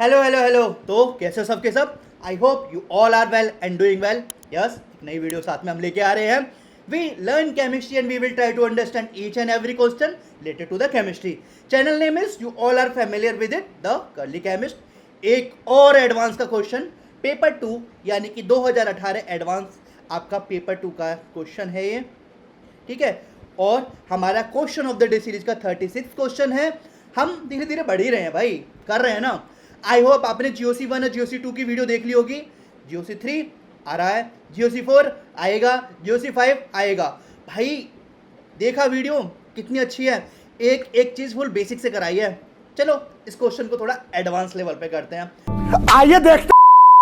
Hello hello hello. तो कैसे हो सब के सब? I hope you all are well and doing well. Yes, एक नई वीडियो साथ में हम लेके आ रहे हैं। We learn chemistry and we will try to understand each and every question related to the chemistry. Channel name is you all are familiar with it, the curly chemist. एक और एडवांस का क्वेश्चन, पेपर 2 यानी कि 2018 advance आपका paper 2 का question है ये, ठीक है। और हमारा question of the day series का 36 क्वेश्चन है। हम धीरे धीरे बढ़ ही रहे हैं भाई, कर रहे हैं ना। आई होप आपने जीओसी 1 और जीओसी 2 की वीडियो देख ली होगी। जीओसी 3 आ रहा है, जीओसी 4 आएगा, जीओसी 5 आएगा। भाई देखा वीडियो कितनी अच्छी है, एक एक चीज फुल बेसिक से कराई है। चलो इस क्वेश्चन को थोड़ा एडवांस लेवल पे करते हैं, आइए देखते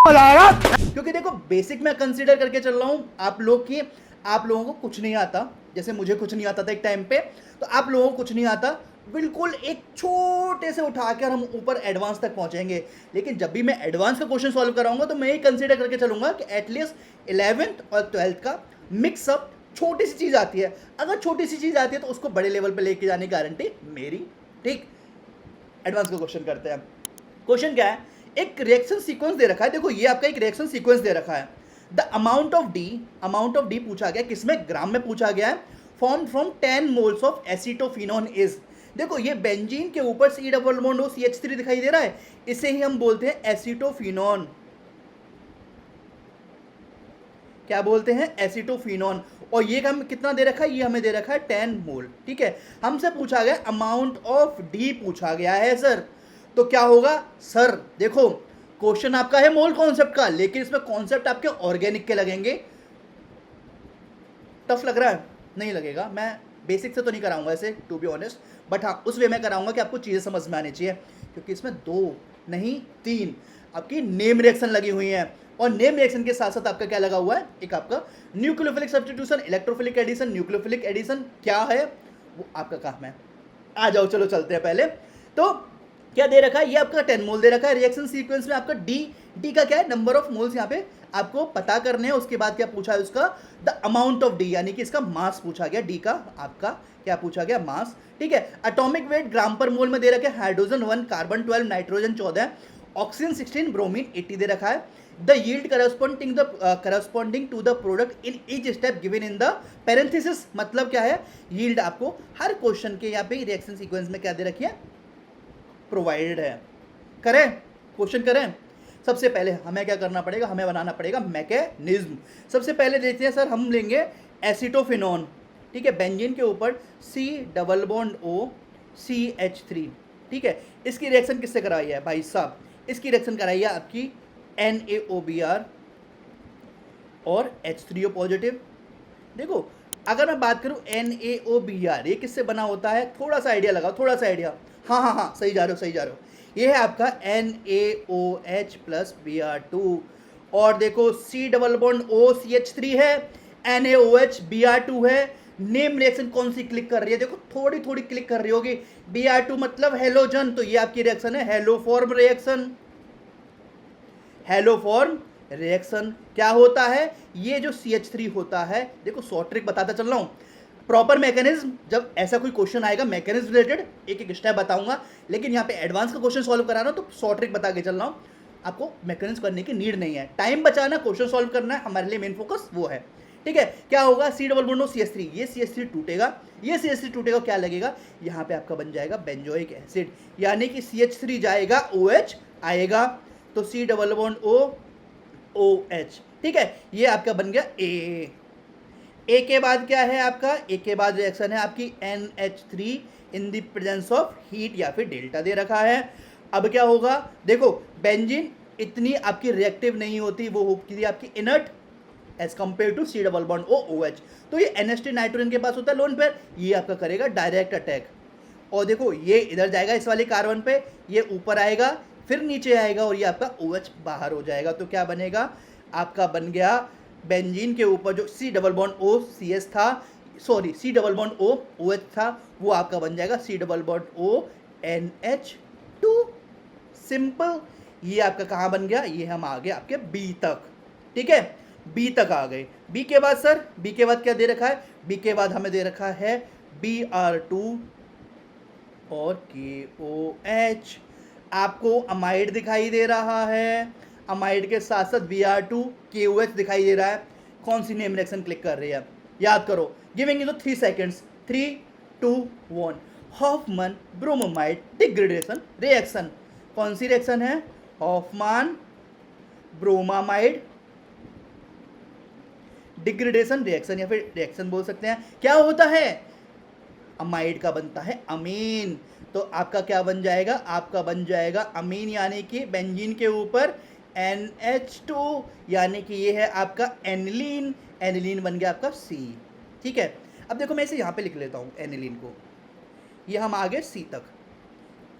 मजा आएगा। क्योंकि देखो बेसिक मैं कंसीडर करके चल रहा हूं आप लोग की। आप लोगों को कुछ नहीं आता, जैसे मुझे कुछ नहीं आता था एक टाइम पे, तो आप लोगों को कुछ नहीं आता। बिल्कुल एक छोटे से उठाकर हम ऊपर एडवांस तक पहुंचेंगे। लेकिन जब भी मैं एडवांस का क्वेश्चन सॉल्व कराऊंगा तो मैं ये कंसीडर करके चलूंगा कि एटलीस्ट 11th और 12th का मिक्सअप छोटी सी चीज आती है। अगर छोटी सी चीज आती है तो उसको बड़े लेवल पे लेके जाने की गारंटी मेरी। ठीक, एडवांस का क्वेश्चन करते हैं। क्वेश्चन क्या है, एक रिएक्शन सीक्वेंस दे रखा है। देखो ये आपका एक रिएक्शन सीक्वेंस दे रखा है। द अमाउंट ऑफ डी पूछा गया, किसमें? ग्राम में पूछा गया है। Form from 10 moles of acetophenone is. देखो ये बेंजीन के ऊपर C double bond O CH3 दिखाई दे रहा है, इसे ही हम बोलते हैं एसीटोफिनोन। क्या बोलते हैं? एसीटोफिनोन। और ये हम कितना दे रखा है? ये हमें दे रखा है 10 मोल। ठीक है, हमसे पूछा गया अमाउंट ऑफ डी पूछा गया है सर। तो क्या होगा सर? देखो क्वेश्चन आपका है मोल कॉन्सेप्ट का, लेकिन इसमें कॉन्सेप्ट आपके ऑर्गेनिक के लगेंगे। टफ लग रहा है? नहीं लगेगा। मैं बेसिक से तो नहीं कराऊंगा ऐसे, टू बी ऑनेस्ट, बट हाँ उस वे में कराऊंगा कि आपको चीज़ें समझ में आनी चाहिए। क्योंकि इसमें 2 नहीं 3 आपकी नेम रिएक्शन लगी हुई हैं। और नेम रिएक्शन के साथ साथ आपका क्या लगा हुआ है? एक आपका nucleophilic substitution, electrophilic addition, nucleophilic addition क्या है वो आपका काम है। आ जाओ चलो चलते हैं पहले। तो क्या दे रखा है? ये आपका 10 मोल दे रखा है। रिएक्शन सीक्वेंस में आपका डी का क्या है? नंबर ऑफ मोल्स यहाँ पे आपको पता करने हैं। उसके बाद क्या पूछा है उसका? द अमाउंट ऑफ डी, यानी कि इसका मास पूछा गया। डी का आपका क्या पूछा गया? मास। ठीक है, एटॉमिक वेट ग्राम पर मोल में दे रखे, hydrogen 1, carbon 12, nitrogen 14, oxygen 16, bromine 80 दे रखा है। The yield corresponding to the product in each step given in the parenthesis. मतलब क्या है? यील्ड आपको हर क्वेश्चन के यहाँ पे रिएक्शन सीक्वेंस में क्या दे रखी है? प्रोवाइडेड है। करें क्वेश्चन करें। सबसे पहले हमें क्या करना पड़ेगा? हमें बनाना पड़ेगा मैकेनिज्म। सबसे पहले देखते हैं सर, हम लेंगे एसीटोफिनोन। ठीक है, बेंजीन के ऊपर C double bond O CH3। ठीक है, इसकी रिएक्शन किससे कराई है भाई साहब? इसकी रिएक्शन कराई है आपकी NaOBr और H3O पॉजिटिव। देखो अगर मैं बात करूं NaOBr, ये किससे बना होता है? थोड़ा सा आइडिया लगाओ, थोड़ा सा आइडिया। हाँ हाँ हाँ, सही जा रहे हो सही जा रहे हो। ये है आपका NaOH प्लस Br2। और देखो C double bond O CH3 है, NaOH Br2 है। नेम रिएक्शन कौन सी क्लिक कर रही है? देखो थोड़ी थोड़ी क्लिक कर रही होगी। Br2 मतलब हेलोजन, तो ये आपकी रिएक्शन है हेलोफॉर्म रिएक्शन। हेलोफॉर्म रिएक्शन क्या होता है? ये जो CH3 होता है, देखो शॉर्ट ट्रिक बताता चल रहा हूँ। प्रॉपर मैकेनिज्म, जब ऐसा कोई क्वेश्चन आएगा मैकेनिज्म रिलेटेड, एक एक स्टेप बताऊंगा। लेकिन यहाँ पे एडवांस का क्वेश्चन सॉल्व करा रहा हूँ तो शॉर्ट ट्रिक बता के चल रहा हूँ। आपको मैकेनिज्म करने की नीड नहीं है, टाइम बचाना, क्वेश्चन सॉल्व करना है, हमारे लिए मेन फोकस वो है। ठीक है, क्या होगा? C डबल बॉन्ड CH3, ये CH3 टूटेगा, ये CH3 टूटेगा, क्या लगेगा? यहाँ पे आपका बन जाएगा बेंजोइक एसिड, यानी कि CH3 जाएगा, OH आएगा, तो C double bond O OH। ठीक है, ये आपका बन गया ए के बाद क्या है आपका? ए के बाद रिएक्शन है आपकी NH3 in the presence of heat या फिर डेल्टा दे रखा है। अब क्या होगा? देखो बेंजीन इतनी आपकी रिएक्टिव नहीं होती, वो होती आपकी inert as compare to C double bond O OH। तो ये NH3 नाइट्रोजन के पास होता है लोन पेयर, ये आपका करेगा डायरेक्ट अटैक। और देखो ये इधर जाएगा इस वाले कार्बन पे, ये ऊपर आएगा फिर नीचे आएगा और ये आपका OH बाहर हो जाएगा। तो क्या बनेगा? आपका बन गया बेंजीन के ऊपर जो C double bond O CS था, sorry C double bond O OH था, वो आपका बन जाएगा C double bond O NH2। Simple. ये आपका कहाँ बन गया? ये हम आ गए आपके B तक। ठीक है, B तक आ गए। B के बाद सर, B के बाद क्या दे रखा है? B के बाद हमें दे रखा है Br2 और KOH। आपको अमाइड दिखाई दे रहा है, अमाइड के साथ साथ Br2 KOH दिखाई दे रहा है। कौन सी नेम रिएक्शन क्लिक कर रही है? याद करो, giving you 3 seconds, 3 2 1। Hoffmann bromamide degradation reaction. कौन सी रिएक्शन है? हॉफमैन ब्रोमामाइड डिग्रेडेशन रिएक्शन, या फिर रिएक्शन बोल सकते हैं। क्या होता है? अमाइड का बनता है अमीन। तो आपका क्या बन जाएगा? आपका बन जाएगा अमीन, यानी कि बेंजीन के ऊपर NH2, यानी कि ये है आपका एनिलीन। एनिलीन बन गया आपका C। ठीक है, अब देखो मैं इसे यहाँ पे लिख लेता हूँ एनिलीन को, ये हम आ गए C तक।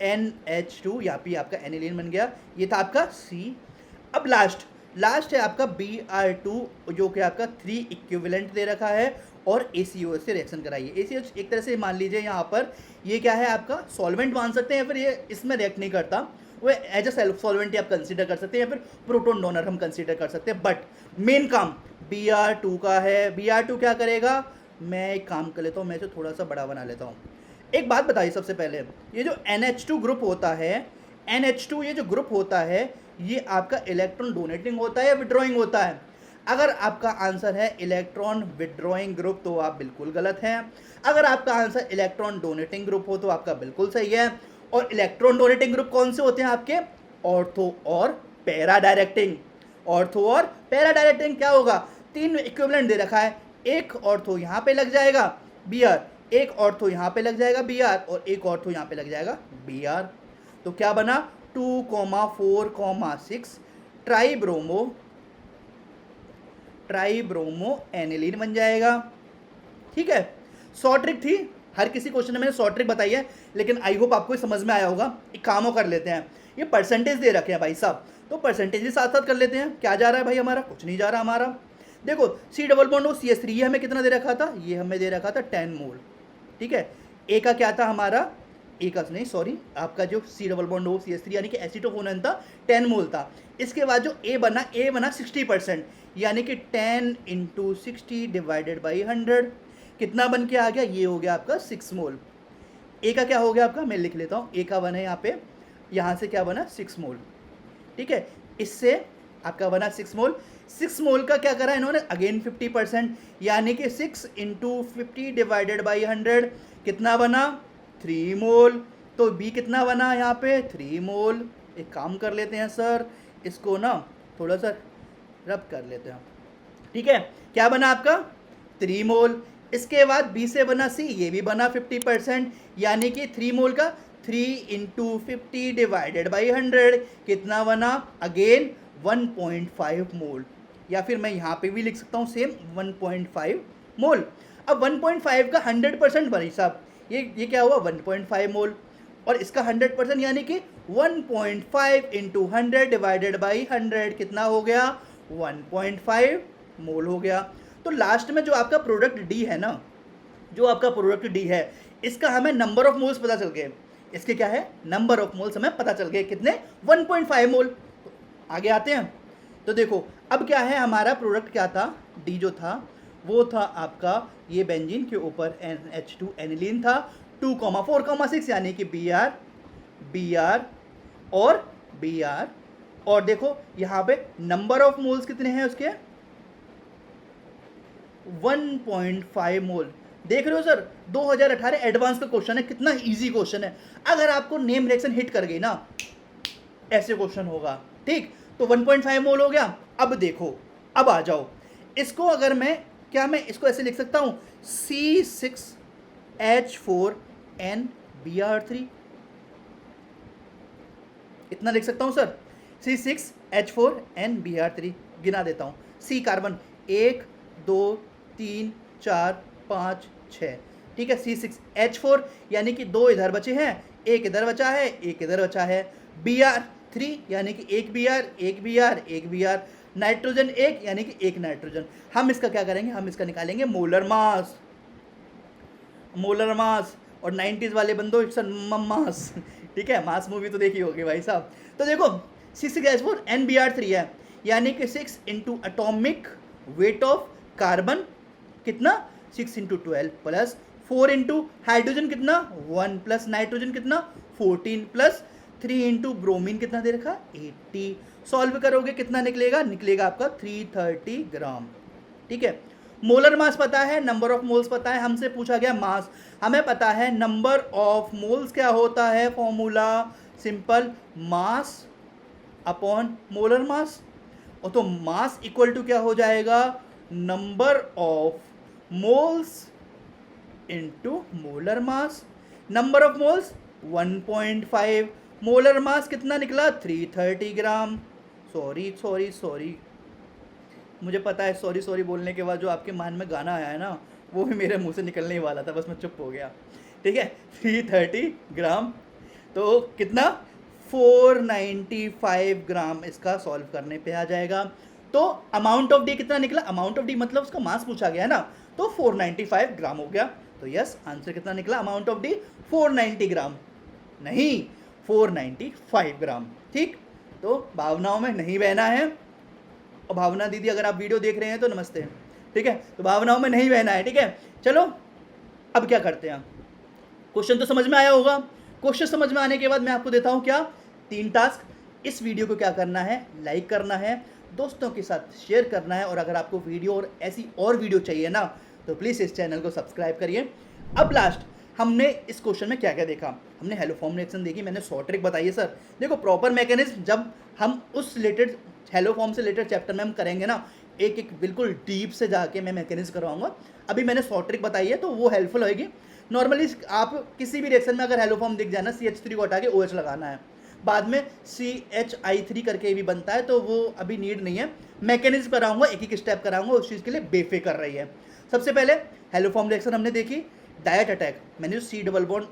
NH2 यहाँ पे आपका एनिलीन बन गया, ये था आपका C। अब लास्ट है आपका Br2, जो कि आपका 3 इक्विवेलेंट दे रखा है और ACOH से रिएक्शन कराइए। ACOH एक तरह से मान लीजिए यहाँ पर ये क्या है आपका सॉल्वेंट मान सकते हैं, या फिर ये इसमें रिएक्ट नहीं करता, वो एज अ सेल्फ सॉल्वेंट आप कंसीडर कर सकते हैं, या फिर प्रोटोन डोनर हम कंसीडर कर सकते हैं। बट मेन काम Br2 का है। Br2 क्या करेगा? मैं एक काम कर लेता हूँ, मैं इसे थोड़ा सा बड़ा बना लेता हूँ। एक बात बताइए सबसे पहले, ये जो NH2 ग्रुप होता है, NH2 ये जो ग्रुप होता है, ये आपका इलेक्ट्रॉन डोनेटिंग होता है या विड्रॉइंग होता है? अगर आपका आंसर है इलेक्ट्रॉन विड्रॉइंग ग्रुप तो आप बिल्कुल गलत हैं। अगर आपका आंसर इलेक्ट्रॉन डोनेटिंग ग्रुप हो तो आपका बिल्कुल सही है। और इलेक्ट्रॉन डोनेटिंग ग्रुप कौन से होते हैं आपके? ऑर्थो और पैरा डायरेक्टिंग। ऑर्थो और पैरा डायरेक्टिंग क्या होगा? 3 इक्विवेलेंट दे रखा है, एक ऑर्थो यहाँ पे लग जाएगा Br, एक ऑर्थो यहाँ पे लग जाएगा Br, और एक ऑर्थो यहाँ पे लग जाएगा Br। तो क्या बना? 2,4,6 ट्राइब्रोमो एनिलीन बन जाएगा। ठीक है, शॉर्ट ट्रिक थी, हर किसी क्वेश्चन में मैंने शॉर्ट ट्रिक बताई है, लेकिन आई होप आपको समझ में आया होगा। एक कामों कर लेते हैं, ये परसेंटेज दे रखे हैं भाई साहब, तो परसेंटेज भी साथ साथ कर लेते हैं। क्या जा रहा है भाई हमारा? कुछ नहीं जा रहा हमारा। देखो C डबल बॉन्ड CS3 ये हमें कितना दे रखा था? ये हमें दे रखा था 10 मोल। ठीक है, ए का क्या था हमारा? ए का नहीं, सॉरी, आपका जो C डबल बॉन्ड CS3 यानी कि एसिटोकोनन था 10 मोल था। इसके बाद जो ए बना 60%, यानी कि 10 × 60 डिवाइडेड बाई 100 कितना बन के आ गया? ये हो गया आपका 6 मोल। ए का क्या हो गया आपका? मैं लिख लेता हूँ, ए का बना यहाँ पे, यहाँ से क्या बना? 6 मोल। ठीक है, इससे आपका बना 6 मोल। 6 मोल का क्या करा इन्होंने? अगेन 50%, यानी कि 6 × 50 डिवाइडेड बाई 100 कितना बना? 3 मोल। तो बी कितना बना यहाँ पे? 3 मोल। एक काम कर लेते हैं सर, इसको ना थोड़ा सा रब कर लेते हैं। ठीक है, क्या बना आपका? 3 मोल। इसके बाद बी से बना सी, ये भी बना 50%, यानी कि 3 मोल का 3 × 50 डिवाइडेड बाई 100 कितना बना? अगेन 1.5 मोल, या फिर मैं यहाँ पे भी लिख सकता हूँ सेम 1.5 मोल। अब 1.5 का 100% भाई साहब, ये क्या हुआ? 1.5 मोल, और इसका 100% यानी कि 1.5 × 100 डिवाइडेड बाई 100 कितना हो गया? 1.5 मोल हो गया। तो लास्ट में जो आपका प्रोडक्ट डी है ना, जो आपका प्रोडक्ट डी है, इसका हमें नंबर ऑफ मोल्स पता चल गए। इसके क्या है? नंबर ऑफ मोल्स हमें पता चल गए, कितने? 1.5 मोल। आगे आते हैं, तो देखो अब क्या है हमारा प्रोडक्ट क्या था? डी जो था वो था आपका ये बेंजीन के ऊपर NH2 एनिलीन था, 2,4,6 यानी कि Br और Br। और देखो यहाँ पे नंबर ऑफ मोल्स कितने हैं उसके? 1.5 मोल। देख रहे हो सर, 2018 एडवांस का क्वेश्चन है, कितना इजी क्वेश्चन है। अगर आपको नेम रिएक्शन हिट कर गई ना, ऐसे क्वेश्चन होगा। ठीक, तो 1.5 मोल हो गया। अब देखो, अब आ जाओ, इसको अगर मैं इसको ऐसे लिख सकता हूं, C6H4NBr3, इतना लिख सकता हूं सर, C6H4NBr3। गिना देता हूं, C कार्बन 1 2 3 4 5 6। ठीक है, C6H4 यानी कि 2 इधर बचे हैं, एक इधर बचा है, एक इधर बचा है। Br3 यानी कि एक Br, नाइट्रोजन 1 यानी कि एक नाइट्रोजन। हम इसका क्या करेंगे? हम इसका निकालेंगे मोलर मास, और 90s वाले बंदो इट्स मास। ठीक है, मास मूवी तो देखी होगी भाई साहब। तो देखो C6H4NBr3 है, यानी कि 6 × एटॉमिक वेट ऑफ कार्बन कितना? 6 × 12 प्लस 4 × हाइड्रोजन कितना? 1 प्लस नाइट्रोजन कितना? 14 प्लस 3 इंटू ब्रोमीन कितना दे रखा 80, सॉल्व करोगे कितना निकलेगा, निकलेगा आपका 330 ग्राम। ठीक है, मोलर मास पता है, नंबर ऑफ मोल्स पता है, हमसे पूछा गया मास, हमें पता है नंबर ऑफ मोल्स क्या होता है, formula simple, mass upon molar mass, और तो मास इक्वल टू क्या हो जाएगा, number of moles into molar mass, number of moles 1.5, molar mass कितना निकला 330 ग्राम। सॉरी मुझे पता है सॉरी बोलने के बाद जो आपके मान में गाना आया है ना, वो भी मेरे मुंह से निकलने ही वाला था, बस मैं चुप हो गया। ठीक है, 330 ग्राम, तो कितना 495 ग्राम इसका सॉल्व करने पे आ जाएगा। तो अमाउंट ऑफ डी कितना निकला, अमाउंट ऑफ डी मतलब उसका मास पूछा गया है ना, तो 495 ग्राम हो गया। तो यस, आंसर कितना निकला, अमाउंट ऑफ डी 490 ग्राम, नहीं 495 ग्राम। ठीक, तो भावनाओं में नहीं बहना है। और भावना दीदी अगर आप वीडियो देख रहे हैं तो नमस्ते। ठीक है, तो भावनाओं में नहीं बहना है। ठीक है, चलो अब क्या करते हैं, क्वेश्चन तो समझ में आया होगा। क्वेश्चन समझ में आने के बाद मैं आपको देता हूं क्या 3 टास्क। इस वीडियो को क्या करना है, लाइक करना है, दोस्तों के साथ शेयर करना है, और अगर आपको वीडियो और ऐसी और वीडियो चाहिए ना, तो प्लीज़ इस चैनल को सब्सक्राइब करिए। अब लास्ट हमने इस क्वेश्चन में क्या क्या देखा, हमने हेलो फॉर्म रिएक्शन देखी, मैंने शॉर्ट ट्रिक बताई है। सर देखो, प्रॉपर मैकेनिज्म जब हम उस रिलेटेड हेलो फॉर्म से रिलेटेड चैप्टर में हम करेंगे ना, एक एक बिल्कुल डीप से जाके मैं मैकेनिज्म करवाऊंगा। अभी मैंने शॉर्ट ट्रिक बताई है तो वो हेल्पफुल होगी। नॉर्मली आप किसी भी रिएक्शन में अगर हेलो फॉर्म दिख जाए ना, CH3 को हटा के OH लगाना है, बाद में CHI3 करके भी बनता है, तो वो अभी नीड नहीं है। मैकेनिज्म कराऊंगा, एक एक स्टेप कराऊंगा, उस चीज़ के लिए बेफिक्र रही है। सबसे पहले हेलो फॉर्म रिएक्शन हमने देखी, डायरेक्ट अटैक, मैंने जो C डबल बॉन्ड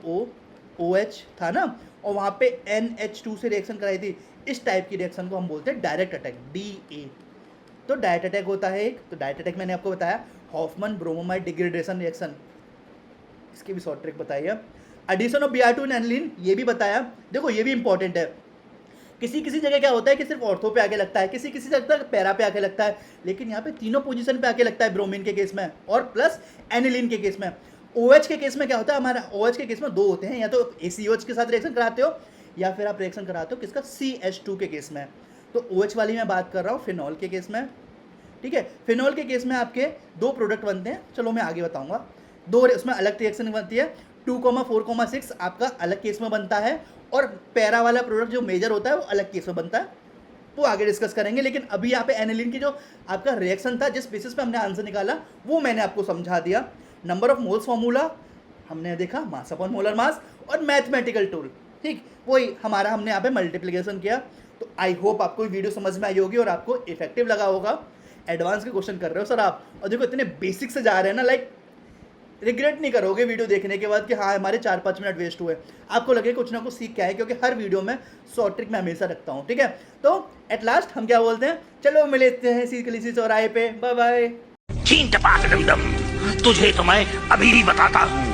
OH था ना, और वहाँ पे NH2 से रिएक्शन कराई थी, इस टाइप की रिएक्शन को हम बोलते हैं डायरेक्ट अटैक, DA। तो डायरेक्ट अटैक होता है एक, तो डायरेक्ट अटैक मैंने आपको बताया, हॉफमैन ब्रोमोमाइड डिग्रेडेशन रिएक्शन, इसकी भी शॉर्ट ट्रिक बताई है। Addition of Br2 and aniline, ये भी बताया। देखो ये भी इंपॉर्टेंट है, किसी किसी जगह क्या होता है कि सिर्फ ऑर्थो पे आके लगता है, किसी किसी जगह पैरा पे आके लगता है, लेकिन यहाँ पे तीनों पोजीशन पे आके लगता है ब्रोमीन के केस में, और प्लस एनिलीन के केस में। OH के केस में क्या होता है, हमारा OH के केस में 2 होते हैं, या तो ACOH के साथ रिएक्शन कराते हो, या फिर आप रिएक्शन कराते हो किसका, CH2 के केस में। तो OH वाली मैं बात कर रहा हूँ फिनॉल के केस में। ठीक है, फिनॉल के केस में आपके 2 प्रोडक्ट बनते हैं, चलो मैं आगे बताऊंगा। 2 उसमें अलग रिएक्शन बनती है, 2,4,6 आपका अलग केस में बनता है, और पैरा वाला प्रोडक्ट जो मेजर होता है वो अलग केस में बनता है, वो आगे डिस्कस करेंगे। लेकिन अभी यहाँ पे एनिलीन की जो आपका रिएक्शन था, जिस बेसिस पे हमने आंसर निकाला, वो मैंने आपको समझा दिया। नंबर ऑफ मोल्स फॉर्मूला हमने देखा, मास अपॉन मोलर मास, और मैथमेटिकल टूल, ठीक वही हमारा हमने यहाँ पे मल्टीप्लिकेशन किया। तो आई होप आपको वीडियो समझ में आई होगी और आपको इफेक्टिव लगा होगा। एडवांस के क्वेश्चन कर रहे हो सर आप, और देखो इतने बेसिक से जा रहे हैं ना, लाइक रिग्रेट नहीं करोगे वीडियो देखने के बाद कि हाँ हमारे 4-5 मिनट वेस्ट हुए, आपको लगे कुछ ना कुछ सीख के आए, क्योंकि हर वीडियो में शॉर्ट ट्रिक मैं हमेशा रखता हूँ। ठीक है, तो एट लास्ट हम क्या बोलते हैं, चलो मिलते हैं इसी चौराहे पे, बाय बाय। छीन टपाक डमडम, तुझे तो मैं अभी भी बताता हूँ।